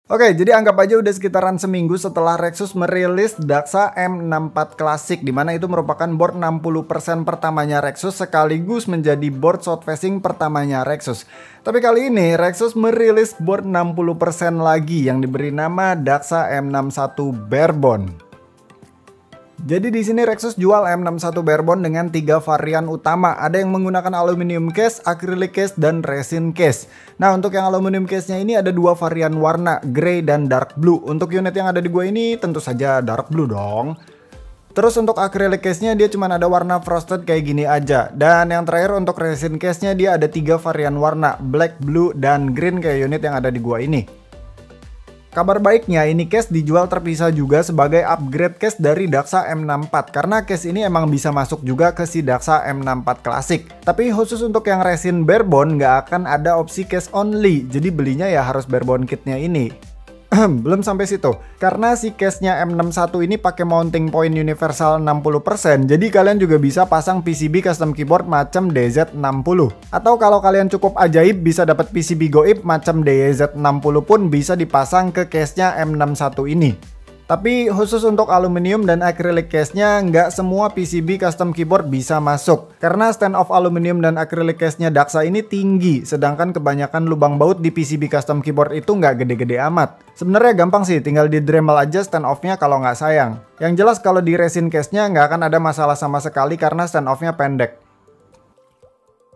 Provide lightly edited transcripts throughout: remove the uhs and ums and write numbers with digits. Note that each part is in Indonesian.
Oke, jadi anggap aja udah sekitaran seminggu setelah Rexus merilis Daxa M64 Classic, dimana itu merupakan board 60% pertamanya Rexus sekaligus menjadi board short facing pertamanya Rexus. Tapi kali ini Rexus merilis board 60% lagi yang diberi nama Daxa M61 Barebone. Jadi di sini Rexus jual M61 Barebone dengan 3 varian utama. Ada yang menggunakan aluminium case, acrylic case, dan resin case. Nah, untuk yang aluminium case-nya ini ada 2 varian warna, grey dan dark blue. Untuk unit yang ada di gua ini tentu saja dark blue dong. Terus untuk acrylic case-nya dia cuma ada warna frosted kayak gini aja. Dan yang terakhir untuk resin case-nya dia ada 3 varian warna, black, blue, dan green kayak unit yang ada di gua ini. Kabar baiknya ini case dijual terpisah juga sebagai upgrade case dari Daxa M64 karena case ini emang bisa masuk juga ke si Daxa M64 Classic. Tapi khusus untuk yang resin Barebone nggak akan ada opsi case only, jadi belinya ya harus Barebone kitnya ini. Belum sampai situ, karena si case-nya M61 ini pakai mounting point universal 60%, jadi kalian juga bisa pasang PCB custom keyboard macam DZ60. Atau kalau kalian cukup ajaib bisa dapat PCB goib macam DZ60 pun bisa dipasang ke case-nya M61 ini. Tapi khusus untuk aluminium dan acrylic case-nya nggak semua PCB custom keyboard bisa masuk. Karena stand off aluminium dan acrylic case-nya Daxa ini tinggi, sedangkan kebanyakan lubang baut di PCB custom keyboard itu nggak gede-gede amat. Sebenarnya gampang sih, tinggal di Dremel aja stand off-nya kalau nggak sayang. Yang jelas kalau di resin case-nya nggak akan ada masalah sama sekali karena stand off-nya pendek.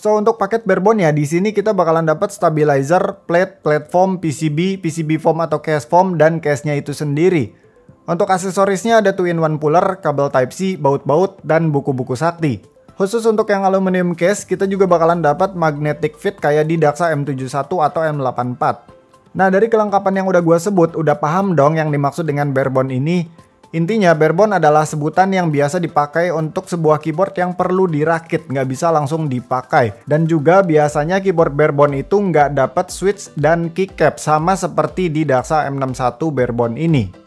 So untuk paket Barebone ya, di sini kita bakalan dapat stabilizer, plate, platform, PCB, PCB foam atau case foam, dan case-nya itu sendiri. Untuk aksesorisnya ada 2-in-1 puller, kabel Type-C, baut-baut, dan buku-buku sakti. Khusus untuk yang aluminium case, kita juga bakalan dapat magnetic fit kayak di Daxa M71 atau M84. Nah, dari kelengkapan yang udah gua sebut, udah paham dong yang dimaksud dengan Barebone ini. Intinya, Barebone adalah sebutan yang biasa dipakai untuk sebuah keyboard yang perlu dirakit, nggak bisa langsung dipakai. Dan juga biasanya keyboard Barebone itu nggak dapat switch dan keycap, sama seperti di Daxa M61 Barebone ini.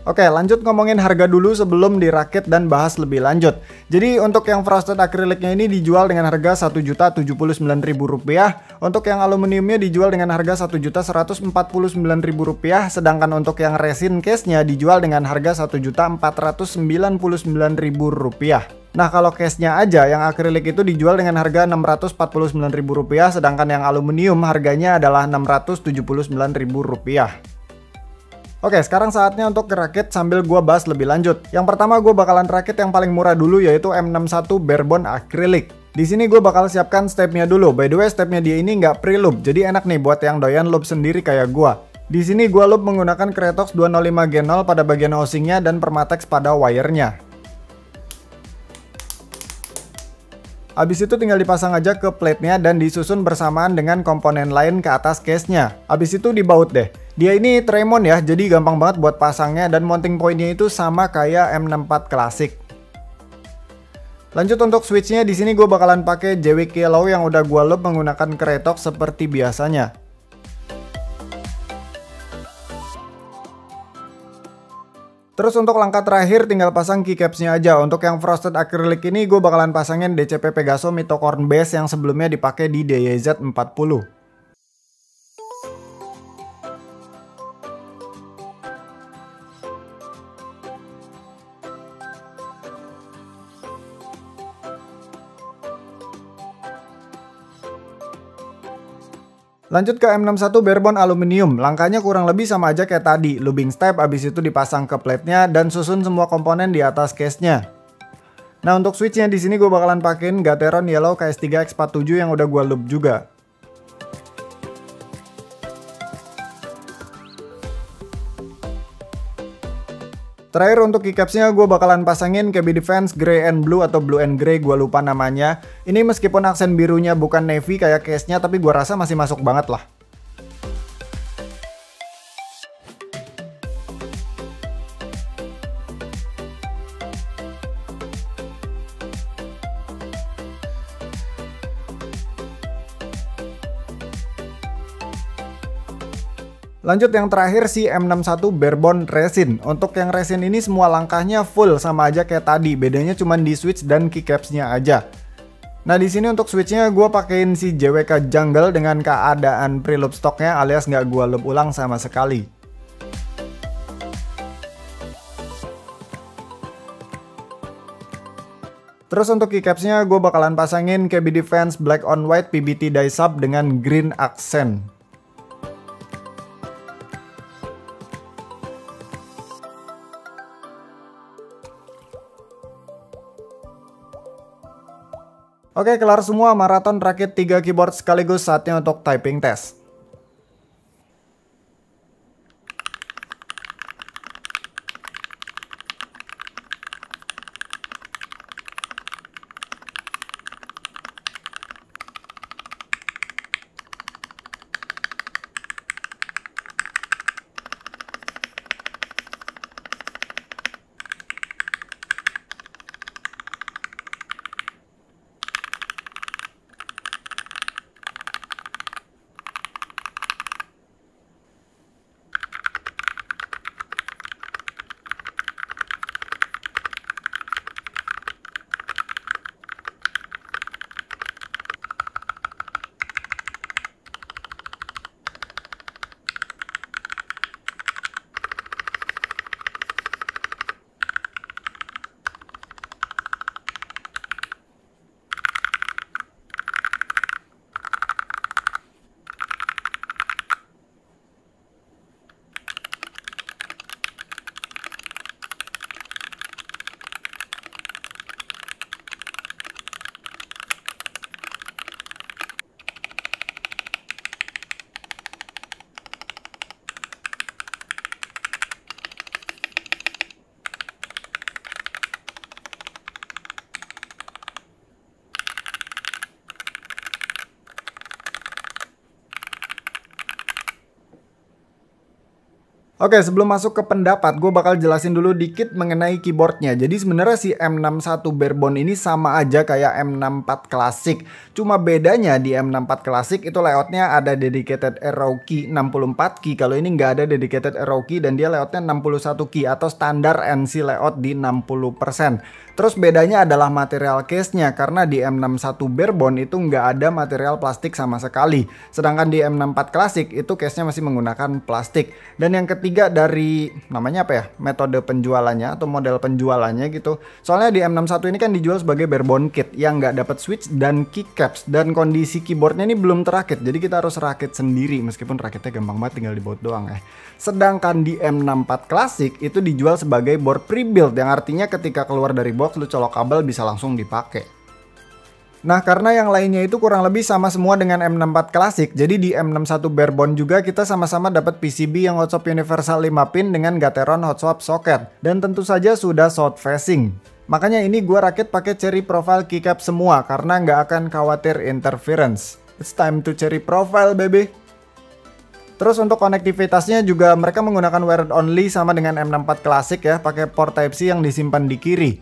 Oke, lanjut ngomongin harga dulu sebelum dirakit dan bahas lebih lanjut. Jadi untuk yang frosted acrylicnya ini dijual dengan harga Rp1.079.000. Untuk yang aluminiumnya dijual dengan harga Rp1.149.000. Sedangkan untuk yang resin case-nya dijual dengan harga Rp1.499.000. Nah, kalau case-nya aja yang akrilik itu dijual dengan harga Rp649.000. Sedangkan yang aluminium harganya adalah Rp679.000. Oke, sekarang saatnya untuk ngerakit sambil gua bahas lebih lanjut. Yang pertama gue bakalan rakit yang paling murah dulu yaitu M61 Barebone Acrylic. Di sini gue bakal siapkan stepnya dulu. By the way, stepnya dia ini nggak pre-loop, jadi enak nih buat yang doyan loop sendiri kayak gua. Di sini gua loop menggunakan Kretox 205 G0 pada bagian housingnya dan Permatex pada wirenya. Habis itu tinggal dipasang aja ke plate-nya dan disusun bersamaan dengan komponen lain ke atas case-nya. Habis itu dibaut deh. Dia ini Tremon ya, jadi gampang banget buat pasangnya dan mounting point-nya itu sama kayak M64 Classic. Lanjut untuk switch-nya, di sini gue bakalan pakai JWK Yellow yang udah gue loop menggunakan Kretox seperti biasanya. Terus untuk langkah terakhir tinggal pasang keycaps-nya aja. Untuk yang frosted acrylic ini gue bakalan pasangin DCP Pegaso Mitocorn base yang sebelumnya dipakai di DYZ40. Lanjut ke M61 Barebone Aluminium, langkahnya kurang lebih sama aja kayak tadi, lubing step abis itu dipasang ke plate-nya dan susun semua komponen di atas case-nya. Nah untuk switch-nya di sini gue bakalan pakein Gateron Yellow KS3X47 yang udah gue loop juga. Terakhir untuk keycaps-nya gue bakalan pasangin KB Defense Grey and Blue atau Blue and Grey, gue lupa namanya. Ini meskipun aksen birunya bukan navy kayak case-nya, tapi gue rasa masih masuk banget lah. Lanjut yang terakhir si M61 Barebone Resin. Untuk yang resin ini semua langkahnya full sama aja kayak tadi, bedanya cuma di switch dan keycaps-nya aja. Nah di sini untuk switch-nya gue pakein si JWK Jungle dengan keadaan preloop stoknya alias nggak gue loop ulang sama sekali. Terus untuk keycapsnya gue bakalan pasangin KB Defense Black on White PBT die sub dengan green accent. Oke, kelar semua maraton rakit 3 keyboard sekaligus, saatnya untuk typing test. Oke, sebelum masuk ke pendapat, gue bakal jelasin dulu dikit mengenai keyboardnya. Jadi sebenarnya si M61 Barebone ini sama aja kayak M64 Classic. Cuma bedanya di M64 Classic itu layoutnya ada dedicated arrow key 64 key. Kalau ini nggak ada dedicated arrow key dan dia layoutnya 61 key atau standar NC layout di 60%. Terus bedanya adalah material case-nya, karena di M61 Barebone itu nggak ada material plastik sama sekali. Sedangkan di M64 Classic itu case-nya masih menggunakan plastik. Dan yang ketiga dari namanya apa ya, metode penjualannya atau model penjualannya gitu. Soalnya di M61 ini kan dijual sebagai Barebone kit yang nggak dapat switch dan keycaps, dan kondisi keyboardnya ini belum terakit. Jadi kita harus rakit sendiri, meskipun rakitnya gampang banget, tinggal dibaut doang ya. Sedangkan di M64 Classic itu dijual sebagai board pre-built, yang artinya ketika keluar dari box lu colok kabel bisa langsung dipakai. Nah, karena yang lainnya itu kurang lebih sama semua dengan M64 Classic, jadi di M61 Barebone juga kita sama-sama dapat PCB yang hot swap universal 5 pin dengan Gateron hot swap socket, dan tentu saja sudah south facing. Makanya ini gua rakit pakai cherry profile keycap semua karena nggak akan khawatir interference. It's time to cherry profile, baby. Terus untuk konektivitasnya juga mereka menggunakan wired only sama dengan M64 Classic ya, pakai port Type-C yang disimpan di kiri.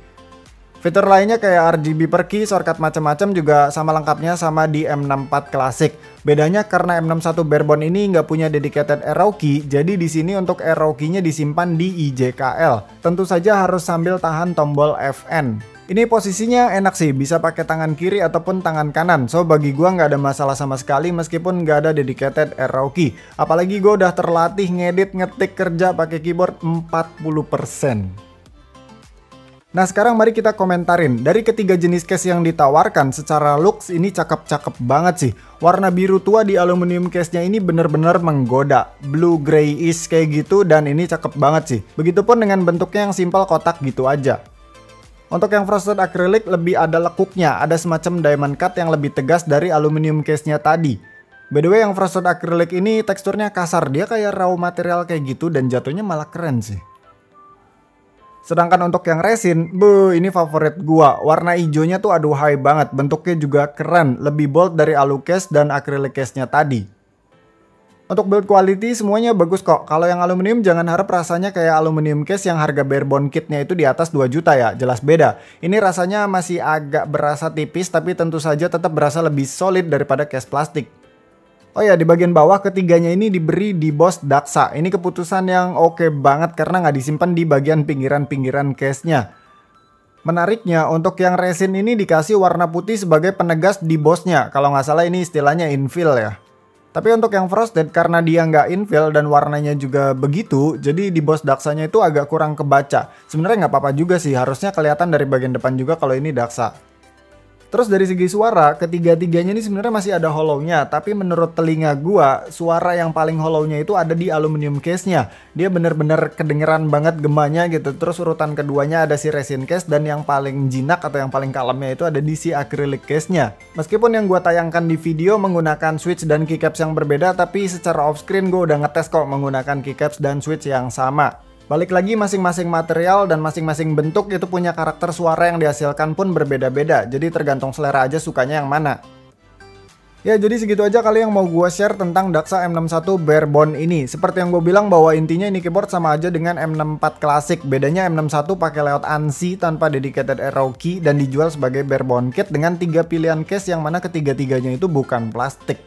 Fitur lainnya kayak RGB per key, shortcut macam-macam juga sama lengkapnya sama di M64 Classic. Bedanya karena M61 Barebone ini nggak punya dedicated arrow key, jadi di sini untuk arrow key-nya disimpan di IJKL. Tentu saja harus sambil tahan tombol FN. Ini posisinya enak sih, bisa pakai tangan kiri ataupun tangan kanan. So bagi gua nggak ada masalah sama sekali meskipun nggak ada dedicated arrow key. Apalagi gua udah terlatih ngedit ngetik kerja pakai keyboard 40%. Nah sekarang mari kita komentarin. Dari ketiga jenis case yang ditawarkan, secara looks ini cakep-cakep banget sih. Warna biru tua di aluminium case-nya ini bener-bener menggoda. Blue grayish kayak gitu, dan ini cakep banget sih. Begitupun dengan bentuknya yang simpel kotak gitu aja. Untuk yang frosted acrylic lebih ada lekuknya, ada semacam diamond cut yang lebih tegas dari aluminium case-nya tadi. By the way, yang frosted acrylic ini teksturnya kasar, dia kayak raw material kayak gitu dan jatuhnya malah keren sih. Sedangkan untuk yang resin, ini favorit gua. Warna hijaunya tuh aduhai banget, bentuknya juga keren, lebih bold dari alu case dan acrylic case-nya tadi. Untuk build quality semuanya bagus kok. Kalau yang aluminium jangan harap rasanya kayak aluminium case yang harga Barebone kitnya itu di atas 2 juta ya. Jelas beda. Ini rasanya masih agak berasa tipis, tapi tentu saja tetap berasa lebih solid daripada case plastik. Oh ya, di bagian bawah ketiganya ini diberi deboss Daksa. Ini keputusan yang oke banget karena nggak disimpan di bagian pinggiran-pinggiran case-nya. Menariknya, untuk yang resin ini dikasih warna putih sebagai penegas debossnya. Kalau nggak salah ini istilahnya infill ya. Tapi untuk yang frosted karena dia nggak infill dan warnanya juga begitu, jadi di boss Daksanya itu agak kurang kebaca. Sebenarnya nggak apa-apa juga sih, harusnya kelihatan dari bagian depan juga kalau ini Daksa. Terus dari segi suara, ketiga-tiganya ini sebenarnya masih ada hollow-nya, tapi menurut telinga gua, suara yang paling hollow-nya itu ada di aluminium case-nya. Dia bener-bener kedengeran banget gemanya gitu. Terus urutan keduanya ada si resin case, dan yang paling jinak atau yang paling kalemnya itu ada di si acrylic case-nya. Meskipun yang gua tayangkan di video menggunakan switch dan keycaps yang berbeda, tapi secara off-screen gua udah ngetes kok menggunakan keycaps dan switch yang sama. Balik lagi, masing-masing material dan masing-masing bentuk itu punya karakter suara yang dihasilkan pun berbeda-beda. Jadi tergantung selera aja sukanya yang mana. Ya, jadi segitu aja kali yang mau gue share tentang Daksa M61 Barebone ini. Seperti yang gue bilang bahwa intinya ini keyboard sama aja dengan M64 klasik. Bedanya M61 pakai layout ANSI tanpa dedicated arrow key dan dijual sebagai Barebone kit dengan 3 pilihan case yang mana ketiga-tiganya itu bukan plastik.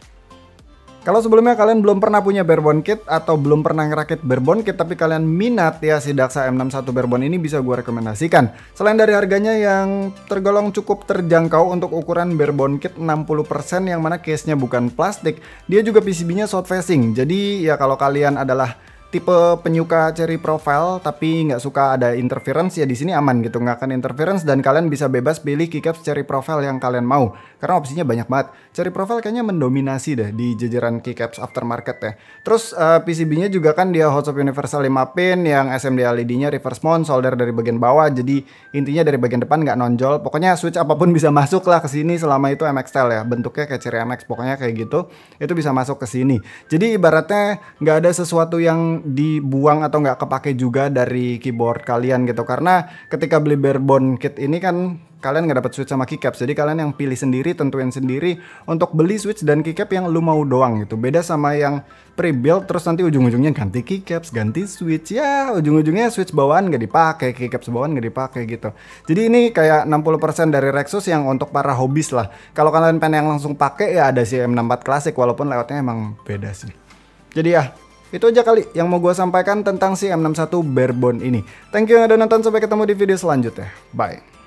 Kalau sebelumnya kalian belum pernah punya Barebone kit atau belum pernah ngerakit Barebone kit tapi kalian minat ya si Daksa M61 Barebone ini, bisa gue rekomendasikan. Selain dari harganya yang tergolong cukup terjangkau untuk ukuran Barebone kit 60% yang mana case-nya bukan plastik, dia juga PCB-nya south facing. Jadi ya kalau kalian adalah tipe penyuka cherry profile tapi nggak suka ada interference, ya di sini aman gitu, nggak akan interference dan kalian bisa bebas pilih keycaps cherry profile yang kalian mau karena opsinya banyak banget. Cherry profile kayaknya mendominasi deh di jajaran keycaps aftermarket ya. Terus PCB-nya juga kan dia hot swap universal 5 pin yang SMD LED-nya reverse mount, solder dari bagian bawah, jadi intinya dari bagian depan nggak nonjol. Pokoknya switch apapun bisa masuk lah ke sini selama itu MX style ya, bentuknya kayak Cherry MX, pokoknya kayak gitu, itu bisa masuk ke sini. Jadi ibaratnya nggak ada sesuatu yang dibuang atau nggak kepake juga dari keyboard kalian gitu, karena ketika beli Barebone kit ini kan kalian nggak dapat switch sama keycaps, jadi kalian yang pilih sendiri, tentuin sendiri untuk beli switch dan keycap yang lu mau doang gitu. Beda sama yang pre-build terus nanti ujung-ujungnya ganti keycaps, ganti switch, ya ujung-ujungnya switch bawaan nggak dipakai, keycaps bawaan nggak dipakai gitu. Jadi ini kayak 60% dari Rexus yang untuk para hobis lah. Kalau kalian pengen yang langsung pakai ya ada si M64 klasik, walaupun layoutnya emang beda sih. Jadi ya itu aja kali yang mau gue sampaikan tentang si M61 Barebone ini. Thank you yang udah nonton, sampai ketemu di video selanjutnya. Bye.